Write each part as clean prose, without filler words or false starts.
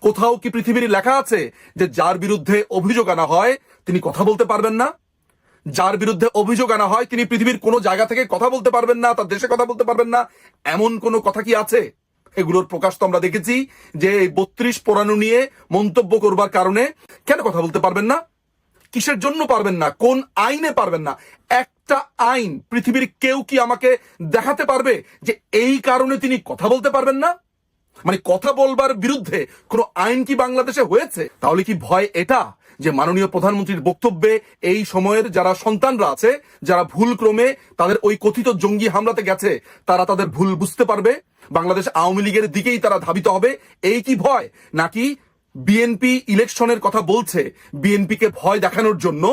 কোথাও কি পৃথিবীর লেখা আছে যে যার বিরুদ্ধে অভিযোগ আনা হয় তিনি কথা বলতে পারবেন না? যার বিরুদ্ধে অভিযোগ আনা হয় তিনি পৃথিবীর কোনো জায়গা থেকে কথা বলতে পারবেন না, তার দেশে কথা বলতে পারবেন না, এমন কোনো কথা কি আছে? এগুলোর প্রকাশ তো আমরা দেখেছি যে এই 32 পোড়ানো নিয়ে মন্তব্য করবার কারণে কেন কথা বলতে পারবেন না? কিসের জন্য পারবেন না? কোন আইনে পারবেন না? একটা আইন পৃথিবীর কেউ কি আমাকে দেখাতে পারবে যে এই কারণে তিনি কথা বলতে পারবেন না? মানে কথা বলবার বিরুদ্ধে কোনো আইন কি বাংলাদেশে হয়েছে? তাহলে কি ভয় এটা যে মাননীয় প্রধানমন্ত্রীর বক্তব্যে এই সময়ের যারা সন্তানরা আছে, যারা ভুল ক্রমে তাদের ওই কথিত জঙ্গি হামলাতে গেছে, তারা তাদের ভুল বুঝতে পারবে, বাংলাদেশ আওয়ামী লীগের দিকেই তারা ধাবিত হবে, এই কি ভয়? নাকি বিএনপি ইলেকশনের কথা বলছে, বিএনপিকে ভয় দেখানোর জন্য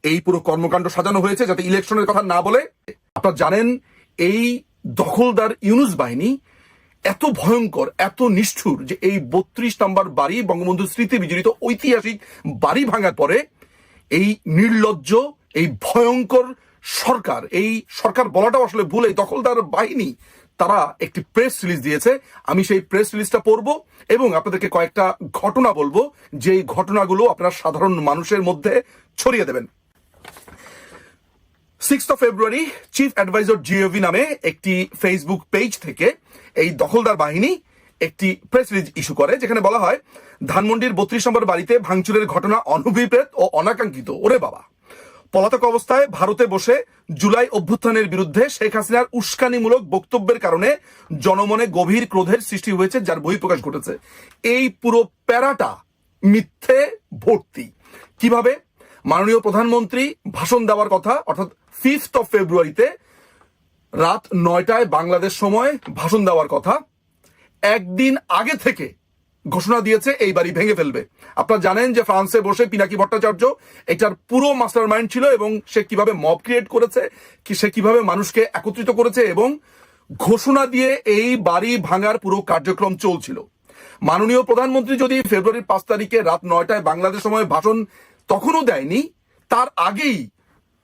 এই পুরো কর্মকাণ্ড সাজানো হয়েছে যাতে ইলেকশনের কথা না বলে? আপনারা জানেন এই দখলদার ইউনূস বাহিনী এত ভয়ঙ্কর, এত নিষ্ঠুর যে এই 32 নম্বর বাড়ি, বঙ্গবন্ধু স্মৃতি বিজড়িত ঐতিহাসিক বাড়ি ভাঙার পরে এই নির্লজ্জ, এই ভয়ঙ্কর সরকার, এই সরকার বলাটাও আসলে ভুল, এই দখলদার বাহিনী তারা একটি প্রেস রিলিজ দিয়েছে। আমি সেই প্রেস রিলিজটা পড়বো এবং আপনাদেরকে কয়েকটা ঘটনা বলবো, যেই ঘটনাগুলো আপনারা সাধারণ মানুষের মধ্যে ছড়িয়ে দেবেন। 6 ফেব্রুয়ারি চিফ অ্যাডভাইজার জিওভি নামে একটি ফেসবুক পেজ থেকে এই দখলদার বাহিনী একটি প্রেস রিলিজ ইস্যু করে, যেখানে বলা হয় ধানমন্ডির 32 নম্বর বাড়িতে ভাঙচুরের ঘটনা অনভিপ্রেত ও অনাকাঙ্ক্ষিত। ওরে বাবা! পলাতক অবস্থায় ভারতে বসে জুলাই অভ্যুত্থানের বিরুদ্ধে শেখ হাসিনার উস্কানিমূলক বক্তব্যের কারণে জনমনে গভীর ক্রোধের সৃষ্টি হয়েছে, যার বহিঃপ্রকাশ ঘটেছে। এই পুরো প্যারাটা মিথ্যে ভর্তি। কিভাবে? মাননীয় প্রধানমন্ত্রী ভাষণ দেওয়ার কথা, অর্থাৎ 5 ফেব্রুয়ারিতে রাত 9টায় বাংলাদেশ সময় ভাষণ দেওয়ার কথা, একদিন আগে থেকে ঘোষণা দিয়েছে এই বাড়ি ভেঙে ফেলবে। আপনারা জানেন যে ফ্রান্সে বসে পিনাকি ভট্টাচার্য এটার পুরো মাস্টার মাইন্ড ছিল এবং সে কিভাবে মব ক্রিয়েট করেছে, সে কিভাবে মানুষকে একত্রিত করেছে এবং ঘোষণা দিয়ে এই বাড়ি ভাঙার পুরো কার্যক্রম চলছিল। মাননীয় প্রধানমন্ত্রী যদি ফেব্রুয়ারির 5 তারিখে রাত 9টায় বাংলাদেশ সময় ভাষণ তখনও দেয়নি, তার আগেই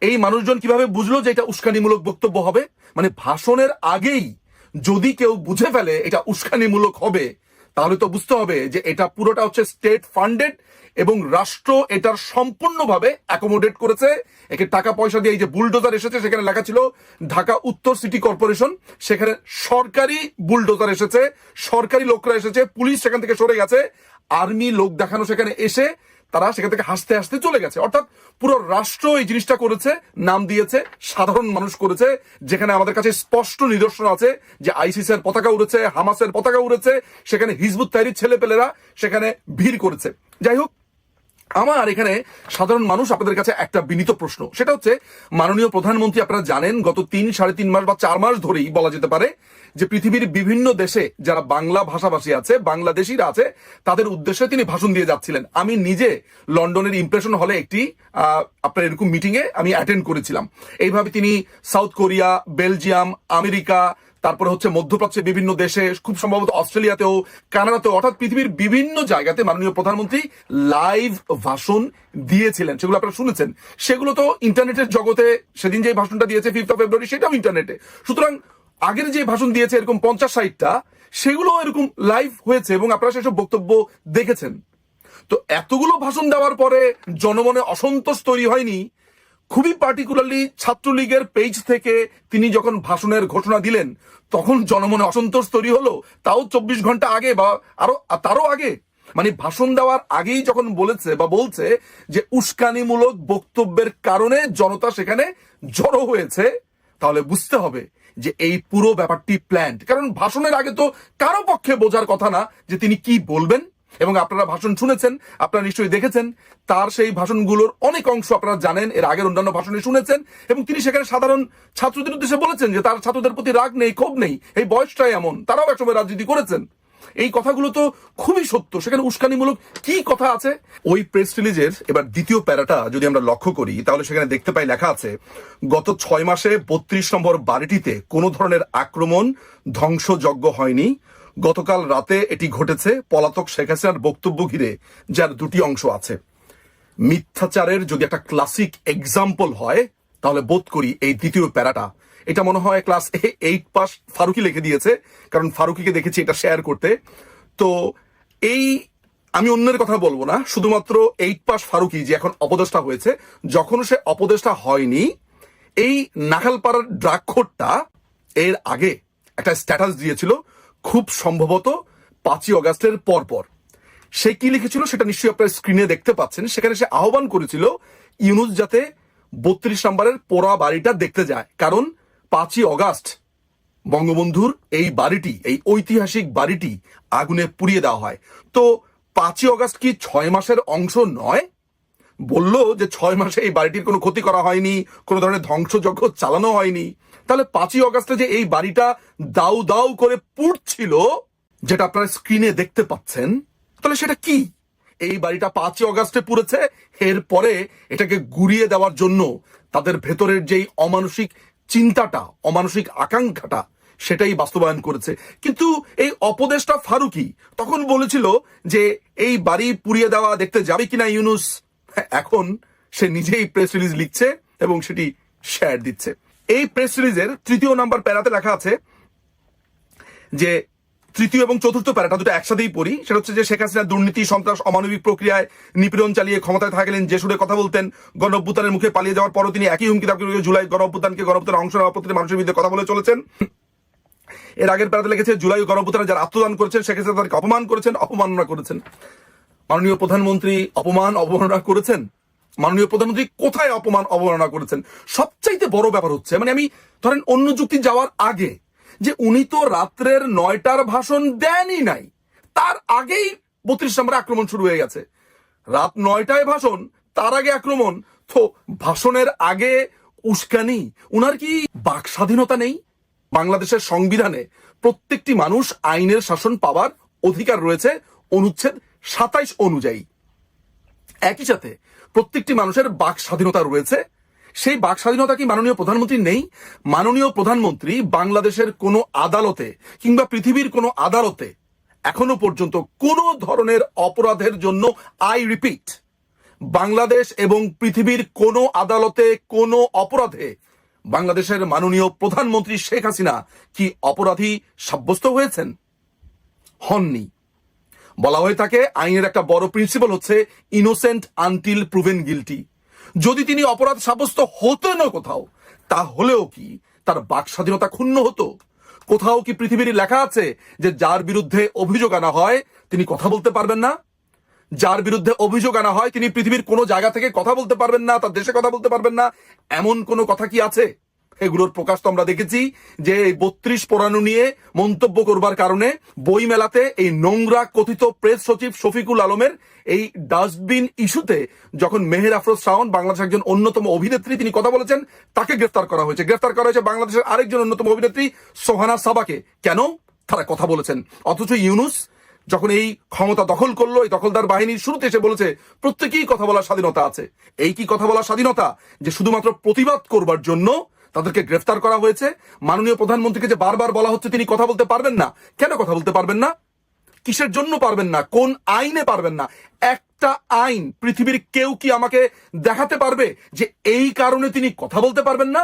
এই মানুষজন কিভাবে বুঝলো যে এটা উস্কানিমূলক বক্তব্য হবে? মানে ভাষণের আগেই যদি কেউ বুঝে ফেলে এটা উস্কানিমূলক হবে, তাহলে তো বুঝতে হবে যে এটা পুরোটা হচ্ছে স্টেট ফান্ডেড এবং রাষ্ট্র এটার সম্পূর্ণভাবে অ্যাকোমোডেট করেছে। একে টাকা পয়সা দিয়ে, এই যে বুলডোজার এসেছে সেখানে লেখা ছিল ঢাকা উত্তর সিটি কর্পোরেশন, সেখানে সরকারি বুলডোজার এসেছে, সরকারি লোকরা এসেছে, পুলিশ সেখান থেকে সরে গেছে, আর্মি লোক দেখানো সেখানে এসে তারা সেখান থেকে হাসতে হাসতে চলে গেছে। অর্থাৎ পুরো রাষ্ট্র এই জিনিসটা করেছে, নাম দিয়েছে সাধারণ মানুষ করেছে, যেখানে আমাদের কাছে স্পষ্ট নিদর্শন আছে যে আইসিসের পতাকা উড়েছে, হামাসের পতাকা উড়েছে, সেখানে হিজবুত তাহরির ছেলেপেলেরা সেখানে ভিড় করেছে। যাই হোক, আমার এখানে সাধারণ মানুষ আপনাদের কাছে একটা বিনীত প্রশ্ন, সেটা হচ্ছে মাননীয় প্রধানমন্ত্রী আপনারা জানেন গত 3-3.5 মাস বা 4 মাস ধরেই বলা যেতে পারে যে পৃথিবীর বিভিন্ন দেশে যারা বাংলা ভাষাভাষী আছে, বাংলাদেশিরা আছে, তাদের উদ্দেশ্যে তিনি ভাষণ দিয়ে যাচ্ছিলেন। আমি নিজে লন্ডনের ইমপ্রেশন হলে একটি আপনার এরকম মিটিং এ আমি অ্যাটেন্ড করেছিলাম। এইভাবে তিনি সাউথ কোরিয়া, বেলজিয়াম, আমেরিকা, তারপরে হচ্ছে মধ্যপ্রাচ্যের বিভিন্ন দেশে, খুব সম্ভবত অস্ট্রেলিয়াতেও, কানাডাতেও, অর্থাৎ পৃথিবীর বিভিন্ন জায়গাতে মাননীয় প্রধানমন্ত্রী লাইভ ভাষণ দিয়েছিলেন। সেগুলো আপনারা শুনেছেন। সেগুলো তো ইন্টারনেটের জগতে সেদিন যে ভাষণটা দিয়েছে 5 ফেব্রুয়ারি, সেটাও ইন্টারনেটে। সুতরাং আগের যে ভাষণ দিয়েছে এরকম 50-60টা, সেগুলো এরকম লাইভ হয়েছে এবং আপনারা সেসব বক্তব্য দেখেছেন। তো এতগুলো ভাষণ দেওয়ার পরে জনমনে অসন্তোষ তৈরি হয়নি? খুবই পার্টিকুলারলি ছাত্রলীগের পেজ থেকে তিনি যখন ভাষণের ঘোষণা দিলেন তখন জনমনে অসন্তোষ তৈরি হলো, তাও 24 ঘন্টা আগে বা তারও আগে। মানে ভাষণ দেওয়ার আগেই যখন বলেছে বা বলছে যে উস্কানিমূলক বক্তব্যের কারণে জনতা সেখানে জড়ো হয়েছে, তাহলে বুঝতে হবে যে এই পুরো ব্যাপারটি প্ল্যান্ড। কারণ ভাষণের আগে তো কারো পক্ষে বোঝার কথা না যে তিনি কি বলবেন। এবং আপনারা ভাষণ শুনেছেন, আপনারা নিশ্চয়ই দেখেছেন, তার সেই ভাষণগুলোর অনেক অংশ আপনারা জানেন, এর আগের অন্যান্য ভাষণে শুনেছেন, এবং তিনি সেখানে সাধারণ ছাত্রদের উদ্দেশ্যে বলেছেন যে তার ছাত্রদের প্রতি রাগ নেই, ক্ষোভ নেই, এই বয়সটাই এমন, তারাও একসময় রাজনীতি করেছেন। এই কথাগুলো তো খুবই সত্য। সেখানে উস্কানিমূলক কি কথা আছে? ওই প্রেস রিলিজের এবার দ্বিতীয় প্যারাটা যদি আমরা লক্ষ্য করি, তাহলে সেখানে দেখতে পাই লেখা আছে গত 6 মাসে 32 নম্বর বাড়িটিতে কোনো ধরনের আক্রমণ, ধ্বংসযজ্ঞ হয়নি। গতকাল রাতে এটি ঘটেছে পলাতক শেখ হাসিনার বক্তব্য ঘিরে, যার দুটি অংশ আছে। মিথ্যাচারের যদি একটা ক্লাসিক এক্সাম্পল হয়, তাহলে বোধ করি এই দ্বিতীয় প্যারাটা, এটা মনে হয় ক্লাস 8 পাস ফারুকি লিখে দিয়েছে, কারণ ফারুকিকে দেখেছি এটা শেয়ার করতে। তো এই আমি অন্যের কথা বলবো না, শুধুমাত্র 8 পাস ফারুকী যে এখন অপদেষ্টা হয়েছে, যখন সে অপদেষ্টা হয়নি, এই নাখালপাড়ার ড্রাগখোরটা এর আগে একটা স্ট্যাটাস দিয়েছিল, খুব সম্ভবত 5ই অগাস্টের পরপর। সে কি লিখেছিল সেটা নিশ্চয়ই আপনার স্ক্রিনে দেখতে পাচ্ছেন। সেখানে সে আহ্বান করেছিল ইউনূস যাতে 32 নম্বরের পোড়া বাড়িটা দেখতে যায়, কারণ 5ই অগাস্ট বঙ্গবন্ধুর এই বাড়িটি, এই ঐতিহাসিক বাড়িটি আগুনে পুড়িয়ে দেওয়া হয়। তো 5ই অগাস্ট কি 6 মাসের অংশ নয়? বলল যে 6 মাসে এই বাড়িটির কোনো ক্ষতি করা হয়নি, কোনো ধরনের ধ্বংসযজ্ঞ চালানো হয়নি। তাহলে 5ই অগাস্টে যে এই বাড়িটা দাউ দাউ করে পুড়ছিল, যেটা আপনারা স্ক্রিনে দেখতে পাচ্ছেন, তাহলে সেটা কি? এই বাড়িটা 5ই অগাস্টে পুড়েছে, এরপরে এটাকে গুড়িয়ে দেওয়ার জন্য তাদের ভেতরের যেই অমানসিক চিন্তাটা, অমানসিক আকাঙ্ক্ষাটা, সেটাই বাস্তবায়ন করেছে। কিন্তু এই অপদেষ্টা ফারুকী তখন বলেছিল যে এই বাড়ি পুড়িয়ে দেওয়া দেখতে যাবে কিনা ইউনূস। এখন সে নিজেই প্রেস রিলিজ লিখছে এবং সেটি শেয়ার দিচ্ছে। এই প্রেস রিলিজের 3য় নাম্বার প্যারাতে লেখা আছে যে, 3য় এবং 4র্থ প্যারাটা দুটো একসাথেই পড়ি। সেটা হচ্ছে যে শেখ হাসিনা দুর্নীতি, সন্ত্রাস, অমানবিক প্রক্রিয়ায় নিপীড়ন চালিয়ে ক্ষমতায় থাকলেন, যে সুরে কথা বলতেন, গণঅভ্যুত্থানের মুখে পালিয়ে যাওয়ার পরও তিনি একই হুমকি দাবি করে জুলাই গণঅভ্যুত্থানের অংশ নেওয়া প্রতিটি মানুষের বিরুদ্ধে কথা বলে চলেছেন। এর আগের প্যারাতে লিখেছে জুলাই গণঅভ্যুত্থানে যারা আত্মদান করেছেন, শেখ হাসিনা তাদেরকে অপমান করেছেন, অপমাননা করেছেন। মাননীয় প্রধানমন্ত্রী অবমাননা করেছেন? মাননীয় প্রধানমন্ত্রী কোথায় অবমাননা করেছেন? সবচাইতে বড় ব্যাপার হচ্ছে, মানে আমি ধরেন অন্য যুক্তি যাওয়ার আগে, যে উনি তো রাত্রের 9টার ভাষণ দেনই নাই, তার আগেই 32 নম্বরে আক্রমণ শুরু হয়ে গেছে। রাত 9টায় ভাষণ, তার আগে আক্রমণ। তো ভাষণের আগে উস্কানি, উনার কি বাক স্বাধীনতা নেই? বাংলাদেশের সংবিধানে প্রত্যেকটি মানুষ আইনের শাসন পাওয়ার অধিকার রয়েছে অনুচ্ছেদ 27 অনুযায়ী। একই সাথে প্রত্যেকটি মানুষের বাক স্বাধীনতা রয়েছে। সেই বাক স্বাধীনতা কি মাননীয় প্রধানমন্ত্রী নেই? মাননীয় প্রধানমন্ত্রী বাংলাদেশের কোনো আদালতে কিংবা পৃথিবীর কোনো আদালতে এখনো পর্যন্ত কোনো ধরনের অপরাধের জন্য, আই রিপিট, বাংলাদেশ এবং পৃথিবীর কোনো আদালতে কোনো অপরাধে বাংলাদেশের মাননীয় প্রধানমন্ত্রী শেখ হাসিনা কি অপরাধী সাব্যস্ত হয়েছেন? হননি। বলা হয়ে থাকে আইনের একটা বড় প্রিন্সিপাল হচ্ছে ইনোসেন্ট আনটিল প্রুভেন গিলটি। যদি তিনি অপরাধ সাব্যস্ত হতেন কোথাও, তাহলেও কি তার বাক স্বাধীনতা ক্ষুণ্ণ হতো? কোথাও কি পৃথিবীর লেখা আছে যে যার বিরুদ্ধে অভিযোগ আনা হয় তিনি কথা বলতে পারবেন না? যার বিরুদ্ধে অভিযোগ আনা হয় তিনি পৃথিবীর কোনো জায়গা থেকে কথা বলতে পারবেন না, তার দেশে কথা বলতে পারবেন না, এমন কোনো কথা কি আছে? এগুলোর প্রকাশ তো আমরা দেখেছি যে এই 32 পোড়ানো নিয়ে মন্তব্য করবার কারণে বই মেলাতে এই নোংরা কথিত প্রেস সচিব শফিকুল আলমের এই ডাস্টবিন ইস্যুতে যখন মেহের আফরোজ শাওন, বাংলাদেশের একজন অন্যতম অভিনেত্রী, তিনি কথা বলেছেন, তাকে গ্রেফতার করা হয়েছে। গ্রেফতার করা হয়েছে বাংলাদেশের আরেকজন অন্যতম অভিনেত্রী সোহানা সাবাকে। কেন? তারা কথা বলেছেন। অথচ ইউনূস যখন এই ক্ষমতা দখল করলো, এই দখলদার বাহিনীর শুরুতে এসে বলেছে প্রত্যেকেই কথা বলার স্বাধীনতা আছে। এই কি কথা বলার স্বাধীনতা যে শুধুমাত্র প্রতিবাদ করবার জন্য তাদেরকে গ্রেফতার করা হয়েছে? মাননীয় প্রধানমন্ত্রীকে যে বারবার বলা হচ্ছে তিনি কথা বলতে পারবেন না, কেন কথা বলতে পারবেন না? কিসের জন্য পারবেন না? কোন আইনে পারবেন না? একটা আইন পৃথিবীর কেউ কি আমাকে দেখাতে পারবে যে এই কারণে তিনি কথা বলতে পারবেন না?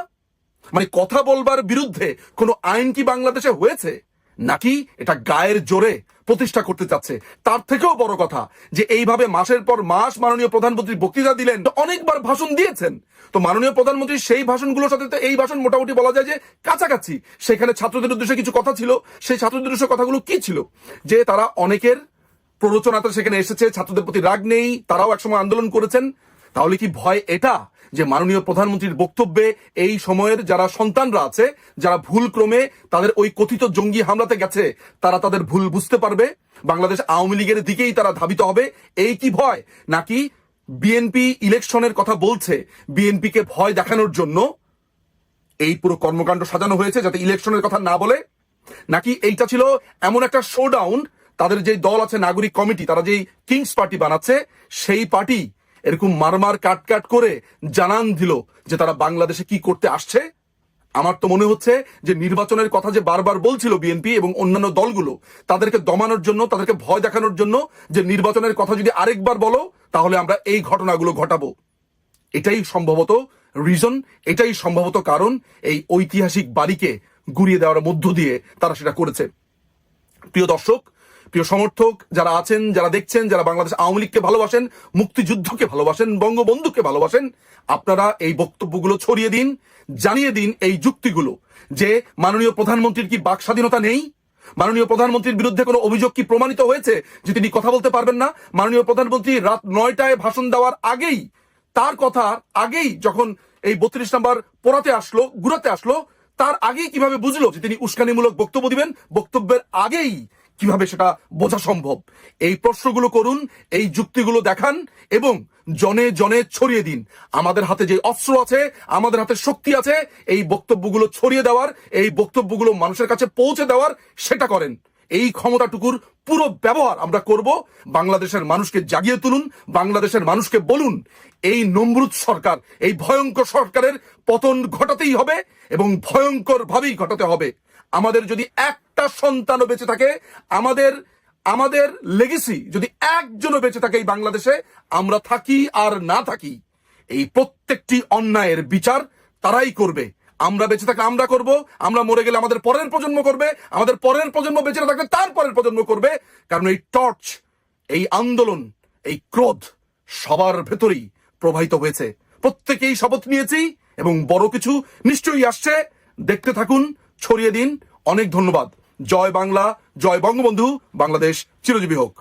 মানে কথা বলবার বিরুদ্ধে কোনো আইন কি বাংলাদেশে হয়েছে? নাকি এটা গায়ের জোরে প্রতিষ্ঠা করতে চাচ্ছে? তার থেকেও বড় কথা যে এইভাবে মাসের পর মাস মাননীয় প্রধানমন্ত্রী বক্তৃতা দিলেন, অনেকবার ভাষণ দিয়েছেন। তো মাননীয় প্রধানমন্ত্রী সেই ভাষণগুলোর সাথে তো এই ভাষণ মোটামুটি বলা যায় যে কাছাকাছি। সেখানে ছাত্রদের উদ্দেশ্যে কিছু কথা ছিল। সেই ছাত্রদের উদ্দেশ্যে কথাগুলো কি ছিল? যে তারা অনেকের প্ররোচনাতে সেখানে এসেছে, ছাত্রদের প্রতি রাগ নেই, তারাও একসময় আন্দোলন করেছেন। তাহলে কি ভয় এটা যে মাননীয় প্রধানমন্ত্রীর বক্তব্যে এই সময়ের যারা সন্তানরা আছে, যারা ভুল ক্রমে তাদের ওই কথিত জঙ্গি হামলাতে গেছে, তারা তাদের ভুল বুঝতে পারবে, বাংলাদেশ আওয়ামী লীগের দিকেই তারা ধাবিত হবে? এই কি ভয়? নাকি বিএনপি ইলেকশনের কথা বলছে, বিএনপিকে ভয় দেখানোর জন্য এই পুরো কর্মকাণ্ড সাজানো হয়েছে যাতে ইলেকশনের কথা না বলে? নাকি এইটা ছিল এমন একটা শোডাউন, তাদের যে দল আছে নাগরিক কমিটি, তারা যেই কিংস পার্টি বানাচ্ছে, সেই পার্টি এরকম মারমার কাট করে জানান দিল যে তারা বাংলাদেশে কি করতে আসছে? আমার তো মনে হচ্ছে যে নির্বাচনের কথা যে বারবার বলছিল বিএনপি এবং অন্যান্য দলগুলো, তাদেরকে দমানোর জন্য, তাদেরকে ভয় দেখানোর জন্য, যে নির্বাচনের কথা যদি আরেকবার বলো তাহলে আমরা এই ঘটনাগুলো ঘটাবো। এটাই সম্ভবত রিজন, এটাই সম্ভবত কারণ এই ঐতিহাসিক বাড়িকে গুড়িয়ে দেওয়ার মধ্য দিয়ে তারা সেটা করেছে। প্রিয় দর্শক, প্রিয় সমর্থক যারা আছেন, যারা দেখছেন, যারা বাংলাদেশ আওয়ামী লীগকে ভালোবাসেন, মুক্তিযুদ্ধকে ভালোবাসেন, বঙ্গবন্ধুকে ভালোবাসেন, আপনারা এই বক্তব্যগুলো ছড়িয়ে দিন, জানিয়ে দিন এই যুক্তিগুলো যে মাননীয় প্রধানমন্ত্রীর কি বাক স্বাধীনতা নেই? মাননীয় প্রধানমন্ত্রীর বিরুদ্ধে কোনো অভিযোগ কি প্রমাণিত হয়েছে যে তিনি কথা বলতে পারবেন না? মাননীয় প্রধানমন্ত্রী রাত 9টায় ভাষণ দেওয়ার আগেই, তার কথা আগেই, যখন এই 32 নম্বর পোড়াতে আসলো, গুড়াতে আসলো, তার আগেই কিভাবে বুঝলো যে তিনি উস্কানিমূলক বক্তব্য দিবেন? বক্তব্যের আগেই কিভাবে সেটা বোঝা সম্ভব? এই প্রশ্নগুলো করুন, এই যুক্তিগুলো দেখান এবং জনে জনে ছড়িয়ে দিন। আমাদের হাতে যে অস্ত্র আছে, আমাদের হাতে শক্তি আছে, এই বক্তব্যগুলো ছড়িয়ে দেওয়ার, এই বক্তব্যগুলো মানুষের কাছে পৌঁছে দেওয়ার, সেটা করেন। এই ক্ষমতাটুকুর পুরো ব্যবহার আমরা করব। বাংলাদেশের মানুষকে জাগিয়ে তুলুন, বাংলাদেশের মানুষকে বলুন এই নমরুদ সরকার, এই ভয়ঙ্কর সরকারের পতন ঘটাতেই হবে এবং ভয়ঙ্কর ভাবেই ঘটাতে হবে। আমাদের যদি একটা সন্তানও বেঁচে থাকে, আমাদের লেগেসি যদি একজনও বেঁচে থাকে এই বাংলাদেশে, আমরা থাকি আর না থাকি, এই প্রত্যেকটি অন্যায়ের বিচার তারাই করবে। আমরা বেঁচে থাকলে আমরা করব, আমরা মরে গেলে আমাদের পরের প্রজন্ম করবে, আমাদের পরের প্রজন্ম বেঁচে না থাকলে তার পরের প্রজন্ম করবে। কারণ এই টর্চ, এই আন্দোলন, এই ক্রোধ সবার ভেতরেই প্রবাহিত হয়েছে। প্রত্যেকেই শপথ নিয়েছি এবং বড় কিছু নিশ্চয়ই আসছে। দেখতে থাকুন, ছড়িয়ে দিন। অনেক ধন্যবাদ। জয় বাংলা, জয় বঙ্গবন্ধু, বাংলাদেশ চিরজীবী হোক।